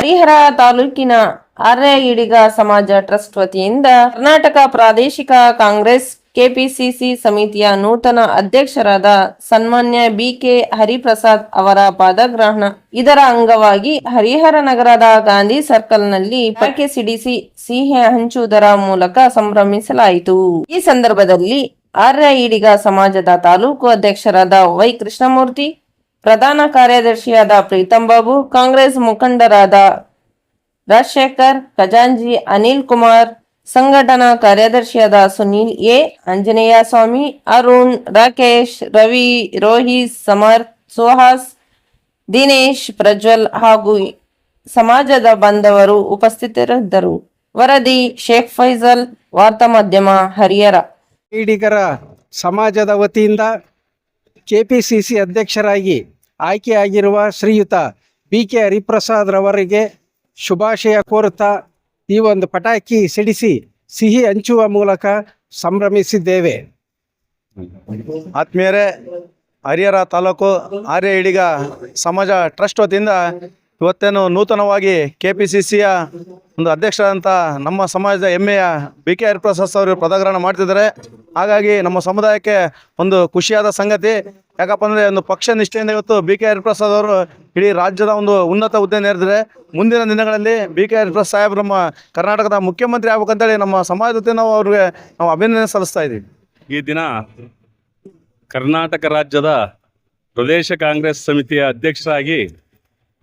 ಹರಿಹರ ತಾಲೂಕಿನ ಆರ್ಯ ಈಡಿಗ ಸಮಾಜ ಟ್ರಸ್ಟ್ ವತಿಯಿಂದ ಕರ್ನಾಟಕ ಪ್ರಾದೇಶಿಕ ಕಾಂಗ್ರೆಸ್ ಕೆಪಿಸಿಸಿ ಸಮಿತಿಯ ನೂತನ ಅಧ್ಯಕ್ಷರಾದ ಸನ್ಮಾನ್ಯ ಬಿಕೆ ಹರಿಪ್ರಸಾದ್ ಅವರ ಪದಗ್ರಹಣ. ಇದರ ಅಂಗವಾಗಿ ಹರಿಹರ ನಗರದ ಗಾಂಧಿ ಸರ್ಕಲ್ನಲ್ಲಿ ಪಟಾಕಿ ಸಿಡಿಸಿ ಸಿಹಿ ಹಂಚುವುದರ ಮೂಲಕ ಸಂಭ್ರಮಿಸಲಾಯಿತು. ಈ ಸಂದರ್ಭದಲ್ಲಿ ಆರ್ಯ ಈಡಿಗ ಸಮಾಜದ ತಾಲೂಕು ಅಧ್ಯಕ್ಷರಾದ ವೈ ಕೃಷ್ಣಮೂರ್ತಿ, ಪ್ರಧಾನ ಕಾರ್ಯದರ್ಶಿಯಾದ ಪ್ರೀತಂ ಬಾಬು, ಕಾಂಗ್ರೆಸ್ ಮುಖಂಡರಾದ ರಾಜಶೇಖರ್, ಖಜಾಂಜಿ ಅನಿಲ್ ಕುಮಾರ್, ಸಂಘಟನಾ ಕಾರ್ಯದರ್ಶಿಯಾದ ಸುನೀಲ್ ಎ, ಆಂಜನೇಯ ಸ್ವಾಮಿ, ಅರುಣ್, ರಾಕೇಶ್, ರವಿ, ರೋಹಿತ್, ಸಮರ್ಥ್, ಸುಹಾಸ್, ದಿನೇಶ್, ಪ್ರಜ್ವಲ್ ಹಾಗೂ ಸಮಾಜದ ಬಾಂಧವರು ಉಪಸ್ಥಿತರಿದ್ದರು. ವರದಿ ಶೇಖ್ ಫೈಜಲ್, ವಾರ್ತಾ ಮಾಧ್ಯಮ, ಹರಿಹರ. ಈಡಿಗರ ಸಮಾಜದ ವತಿಯಿಂದ ಕೆಪಿಸಿಸಿ ಅಧ್ಯಕ್ಷರಾಗಿ ಆಯ್ಕೆಯಾಗಿರುವ ಶ್ರೀಯುತ ಬಿಕೆ ಹರಿಪ್ರಸಾದ್ ರವರಿಗೆ ಶುಭಾಶಯ ಕೋರುತ್ತಾ ಈ ಒಂದು ಪಟಾಕಿ ಸಿಡಿಸಿ ಸಿಹಿ ಹಂಚುವ ಮೂಲಕ ಸಂಭ್ರಮಿಸಿದ್ದೇವೆ. ಆತ್ಮೀಯರೇ, ಹರಿಹರ ತಾಲೂಕು ಆರ್ಯ ಈಡಿಗ ಸಮಾಜ ಟ್ರಸ್ಟ್ ವತಿಯಿಂದ ಇವತ್ತೇನು ನೂತನವಾಗಿ ಕೆಪಿಸಿಸಿಯ ಒಂದು ಅಧ್ಯಕ್ಷರಾದಂಥ ನಮ್ಮ ಸಮಾಜದ ಹೆಮ್ಮೆಯ ಬಿಕೆ ಹರಿಪ್ರಸಾದ್ ಅವರು ಪದಗ್ರಹಣ ಮಾಡ್ತಿದ್ದಾರೆ. ಹಾಗಾಗಿ ನಮ್ಮ ಸಮುದಾಯಕ್ಕೆ ಒಂದು ಖುಷಿಯಾದ ಸಂಗತಿ. ಯಾಕಪ್ಪ ಅಂದರೆ ಒಂದು ಪಕ್ಷ ನಿಷ್ಠೆಯಿಂದ ಇವತ್ತು ಬಿಕೆ ಹರಿಪ್ರಸಾದ್ ಅವರು ಇಡೀ ರಾಜ್ಯದ ಒಂದು ಉನ್ನತ ಹುದ್ದೆ ನೇರಿದರೆ ಮುಂದಿನ ದಿನಗಳಲ್ಲಿ ಬಿಕೆ ಹರಿಪ್ರಸಾದ್ ಸಾಹೇಬ್ ನಮ್ಮ ಕರ್ನಾಟಕದ ಮುಖ್ಯಮಂತ್ರಿ ಆಗ್ಬೇಕಂತೇಳಿ ನಮ್ಮ ಸಮಾಜದ ಜೊತೆ ನಾವು ಅವ್ರಿಗೆ ಅಭಿನಂದನೆ ಸಲ್ಲಿಸ್ತಾ ಇದ್ದೀವಿ. ಈ ದಿನ ಕರ್ನಾಟಕ ರಾಜ್ಯದ ಪ್ರದೇಶ ಕಾಂಗ್ರೆಸ್ ಸಮಿತಿಯ ಅಧ್ಯಕ್ಷರಾಗಿ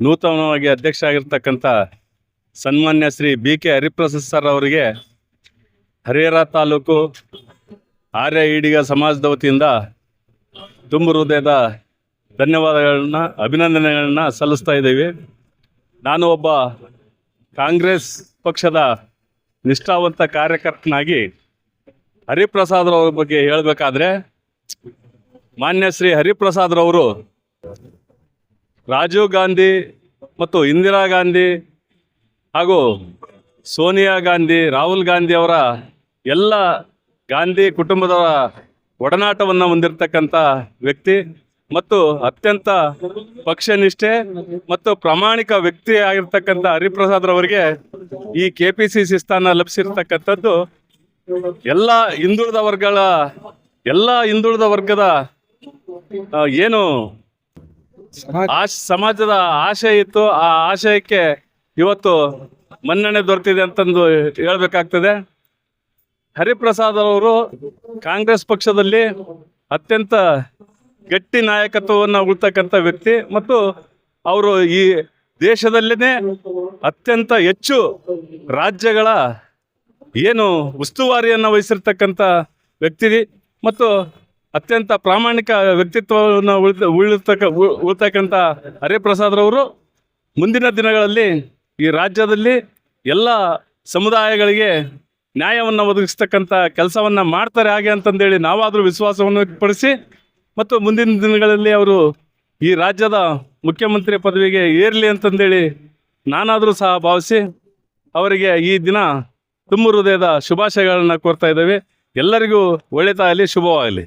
ನೂತನವಾಗಿ ಅಧ್ಯಕ್ಷ ಆಗಿರ್ತಕ್ಕಂಥ ಸನ್ಮಾನ್ಯ ಶ್ರೀ ಬಿಕೆ ಹರಿಪ್ರಸಾದ್ ಸರ್ ಅವರಿಗೆ ಹರಿಹರ ತಾಲೂಕು ಆರ್ಯ ಈಡಿಗ ಸಮಾಜದ ವತಿಯಿಂದ ತುಂಬ ಹೃದಯದ ಧನ್ಯವಾದಗಳನ್ನ ಅಭಿನಂದನೆಗಳನ್ನ ಸಲ್ಲಿಸ್ತಾ ಇದ್ದೀವಿ. ನಾನು ಒಬ್ಬ ಕಾಂಗ್ರೆಸ್ ಪಕ್ಷದ ನಿಷ್ಠಾವಂತ ಕಾರ್ಯಕರ್ತನಾಗಿ ಹರಿಪ್ರಸಾದ್ ರವರ ಬಗ್ಗೆ ಹೇಳಬೇಕಾದ್ರೆ, ಮಾನ್ಯ ಶ್ರೀ ಹರಿಪ್ರಸಾದ್ ರವರು ರಾಜೀವ್ ಗಾಂಧಿ ಮತ್ತು ಇಂದಿರಾ ಗಾಂಧಿ ಹಾಗೂ ಸೋನಿಯಾ ಗಾಂಧಿ, ರಾಹುಲ್ ಗಾಂಧಿ ಅವರ ಎಲ್ಲ ಗಾಂಧಿ ಕುಟುಂಬದವರ ಒಡನಾಟವನ್ನು ಹೊಂದಿರತಕ್ಕಂಥ ವ್ಯಕ್ತಿ ಮತ್ತು ಅತ್ಯಂತ ಪಕ್ಷನಿಷ್ಠೆ ಮತ್ತು ಪ್ರಾಮಾಣಿಕ ವ್ಯಕ್ತಿ ಆಗಿರ್ತಕ್ಕಂಥ ಹರಿಪ್ರಸಾದ್ ರವರಿಗೆ ಈ ಕೆಪಿಸಿಸಿ ಸ್ಥಾನ ಲಭಿಸಿರ್ತಕ್ಕಂಥದ್ದು ಎಲ್ಲ ಹಿಂದುಳಿದ ವರ್ಗದ ಏನು ಸಮಾಜದ ಆಶಯ ಇತ್ತು, ಆ ಆಶಯಕ್ಕೆ ಇವತ್ತು ಮನ್ನಣೆ ದೊರೆತಿದೆ ಅಂತಂದು ಹೇಳಬೇಕಾಗ್ತದೆ. ಹರಿಪ್ರಸಾದ್ ಅವರು ಕಾಂಗ್ರೆಸ್ ಪಕ್ಷದಲ್ಲಿ ಅತ್ಯಂತ ಗಟ್ಟಿ ನಾಯಕತ್ವವನ್ನು ಉಳ್ತಕ್ಕಂಥ ವ್ಯಕ್ತಿ ಮತ್ತು ಅವರು ಈ ದೇಶದಲ್ಲೇ ಅತ್ಯಂತ ಹೆಚ್ಚು ರಾಜ್ಯಗಳ ಏನು ಉಸ್ತುವಾರಿಯನ್ನು ವಹಿಸಿರ್ತಕ್ಕಂಥ ವ್ಯಕ್ತಿ ಮತ್ತು ಅತ್ಯಂತ ಪ್ರಾಮಾಣಿಕ ವ್ಯಕ್ತಿತ್ವವನ್ನು ಉಳ್ತಕ್ಕಂಥ ಹರಿಪ್ರಸಾದ್ ರವರು ಮುಂದಿನ ದಿನಗಳಲ್ಲಿ ಈ ರಾಜ್ಯದಲ್ಲಿ ಎಲ್ಲ ಸಮುದಾಯಗಳಿಗೆ ನ್ಯಾಯವನ್ನು ಒದಗಿಸ್ತಕ್ಕಂಥ ಕೆಲಸವನ್ನು ಮಾಡ್ತಾರೆ ಹಾಗೆ ಅಂತಂದೇಳಿ ನಾವಾದರೂ ವಿಶ್ವಾಸವನ್ನು ವ್ಯಕ್ತಪಡಿಸಿ ಮತ್ತು ಮುಂದಿನ ದಿನಗಳಲ್ಲಿ ಅವರು ಈ ರಾಜ್ಯದ ಮುಖ್ಯಮಂತ್ರಿ ಪದವಿಗೆ ಏರಲಿ ಅಂತಂದೇಳಿ ನಾನಾದರೂ ಸಹ ಭಾವಿಸಿ ಅವರಿಗೆ ಈ ದಿನ ತುಂಬ ಹೃದಯದ ಶುಭಾಶಯಗಳನ್ನು ಕೋರ್ತಾ ಇದ್ದೇವೆ. ಎಲ್ಲರಿಗೂ ಒಳ್ಳೆಯದಾಗಲಿ, ಶುಭವಾಗಲಿ.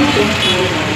Thank you.